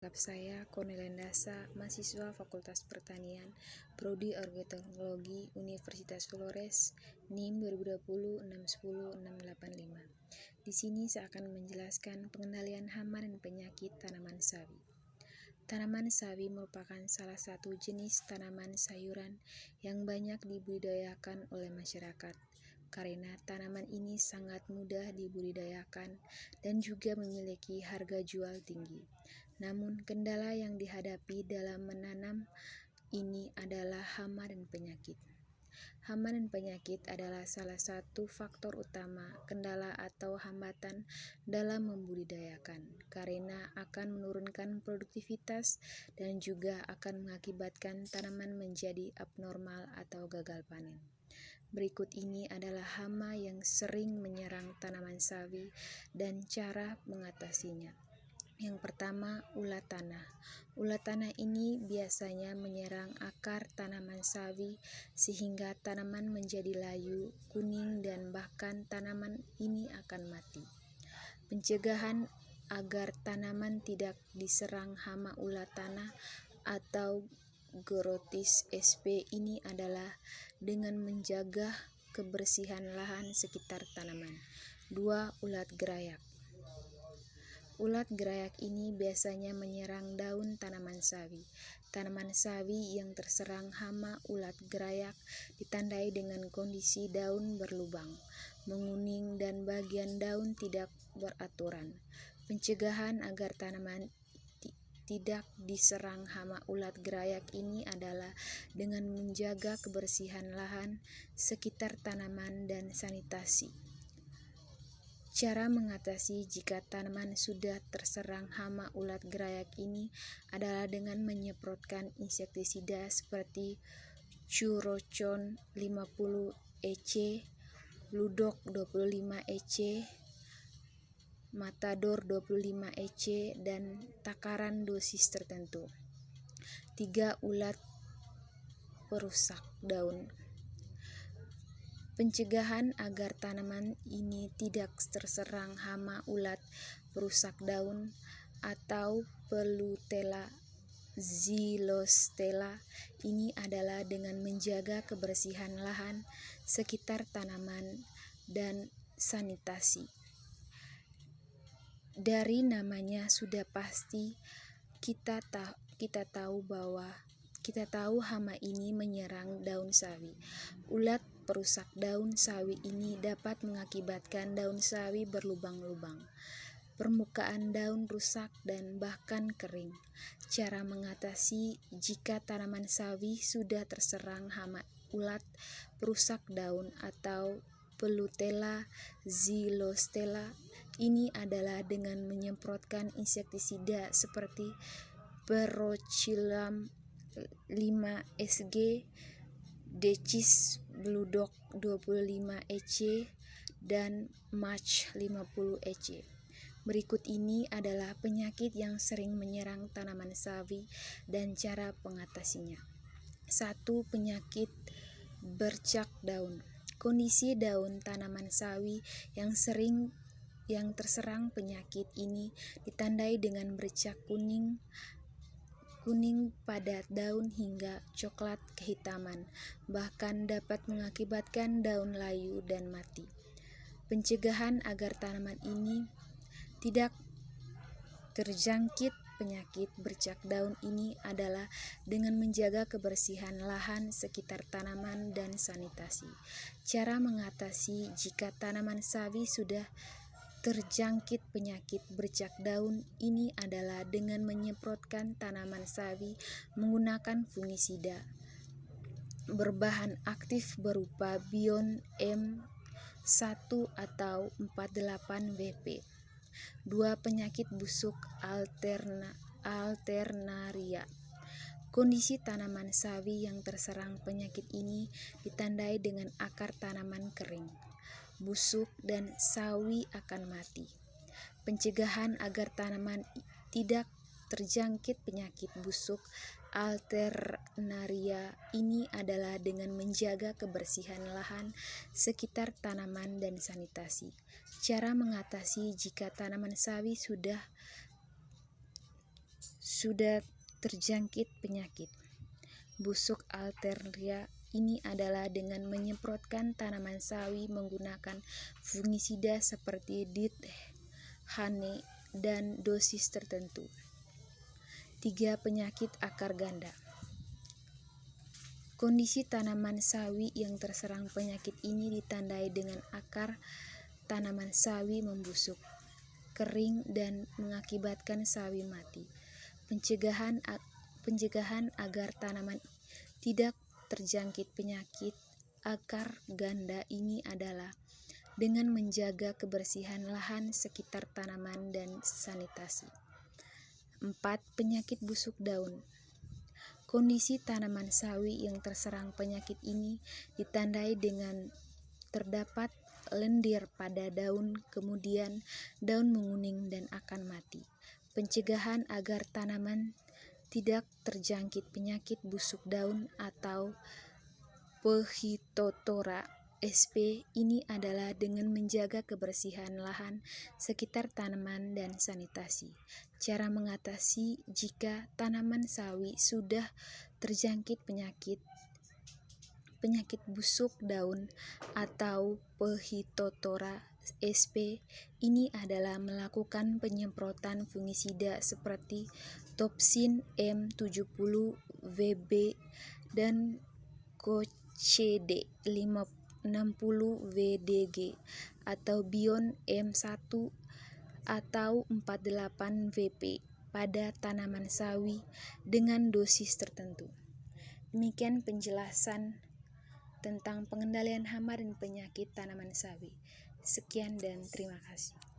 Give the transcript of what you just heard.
Saya Cornelia Dasa, mahasiswa Fakultas Pertanian, Prodi Agroteknologi, Universitas Flores, NIM 2020 610 685. Di sini saya akan menjelaskan pengendalian hama dan penyakit tanaman sawi. Tanaman sawi merupakan salah satu jenis tanaman sayuran yang banyak dibudidayakan oleh masyarakat. Karena tanaman ini sangat mudah dibudidayakan dan juga memiliki harga jual tinggi. Namun, kendala yang dihadapi dalam menanam ini adalah hama dan penyakit. Hama dan penyakit adalah salah satu faktor utama kendala atau hambatan dalam membudidayakan, karena akan menurunkan produktivitas dan juga akan mengakibatkan tanaman menjadi abnormal atau gagal panen. Berikut ini adalah hama yang sering menyerang tanaman sawi dan cara mengatasinya. Yang pertama, ulat tanah. Ulat tanah ini biasanya menyerang akar tanaman sawi sehingga tanaman menjadi layu, kuning, dan bahkan tanaman ini akan mati. Pencegahan agar tanaman tidak diserang hama ulat tanah atau Gorotis sp ini adalah dengan menjaga kebersihan lahan sekitar tanaman. 2. Ulat gerayak. Ulat gerayak ini biasanya menyerang daun tanaman sawi. Tanaman sawi yang terserang hama ulat gerayak ditandai dengan kondisi daun berlubang, menguning, dan bagian daun tidak beraturan. Pencegahan agar tanaman tidak diserang hama ulat gerayak ini adalah dengan menjaga kebersihan lahan sekitar tanaman dan sanitasi. Cara mengatasi jika tanaman sudah terserang hama ulat gerayak ini adalah dengan menyemprotkan insektisida seperti Curocon 50 EC, Ludok 25 EC, Matador 25 EC, dan takaran dosis tertentu. 3. Ulat perusak daun. Pencegahan agar tanaman ini tidak terserang hama ulat perusak daun atau Pelutella zylostella ini adalah dengan menjaga kebersihan lahan sekitar tanaman dan sanitasi. Dari namanya sudah pasti kita tahu hama ini menyerang daun sawi. Ulat perusak daun sawi ini dapat mengakibatkan daun sawi berlubang-lubang, permukaan daun rusak, dan bahkan kering. Cara mengatasi jika tanaman sawi sudah terserang hama ulat perusak daun atau Pelutella zylostella ini adalah dengan menyemprotkan insektisida seperti Perochilam 5 Sg, Decis Bludok 25 EC, dan Match 50 EC. Berikut ini adalah penyakit yang sering menyerang tanaman sawi dan cara pengatasinya. 1. Penyakit bercak daun. Kondisi daun tanaman sawi yang terserang penyakit ini ditandai dengan bercak kuning pada daun hingga coklat kehitaman, bahkan dapat mengakibatkan daun layu dan mati. Pencegahan agar tanaman ini tidak terjangkit penyakit bercak daun ini adalah dengan menjaga kebersihan lahan sekitar tanaman dan sanitasi. Cara mengatasi jika tanaman sawi sudah terjangkit penyakit bercak daun ini adalah dengan menyemprotkan tanaman sawi menggunakan fungisida berbahan aktif berupa Bion M1 atau 48 WP. 2. Penyakit busuk alternaria. Kondisi tanaman sawi yang terserang penyakit ini ditandai dengan akar tanaman kering, busuk, dan sawi akan mati. Pencegahan agar tanaman tidak terjangkit penyakit busuk alternaria ini adalah dengan menjaga kebersihan lahan sekitar tanaman dan sanitasi. Cara mengatasi jika tanaman sawi sudah terjangkit penyakit busuk Alternaria ini adalah dengan menyemprotkan tanaman sawi menggunakan fungisida seperti DIT-HANE dan dosis tertentu. 3. Penyakit akar ganda. Kondisi tanaman sawi yang terserang penyakit ini ditandai dengan akar tanaman sawi membusuk, kering, dan mengakibatkan sawi mati. Pencegahan agar tanaman tidak terjangkit penyakit akar ganda ini adalah dengan menjaga kebersihan lahan sekitar tanaman dan sanitasi. 4. Penyakit busuk daun. Kondisi tanaman sawi yang terserang penyakit ini ditandai dengan terdapat lendir pada daun, kemudian daun menguning dan akan mati. Pencegahan agar tanaman tidak terjangkit penyakit busuk daun atau Phytophthora sp. ini adalah dengan menjaga kebersihan lahan sekitar tanaman dan sanitasi. Cara mengatasi jika tanaman sawi sudah terjangkit penyakit busuk daun atau Phytophthora sp. ini adalah melakukan penyemprotan fungisida seperti Topsin M70 VB dan Kocede 60 VDG atau Bion M1 atau 48 VP pada tanaman sawi dengan dosis tertentu. Demikian penjelasan tentang pengendalian hama dan penyakit tanaman sawi. Sekian dan terima kasih.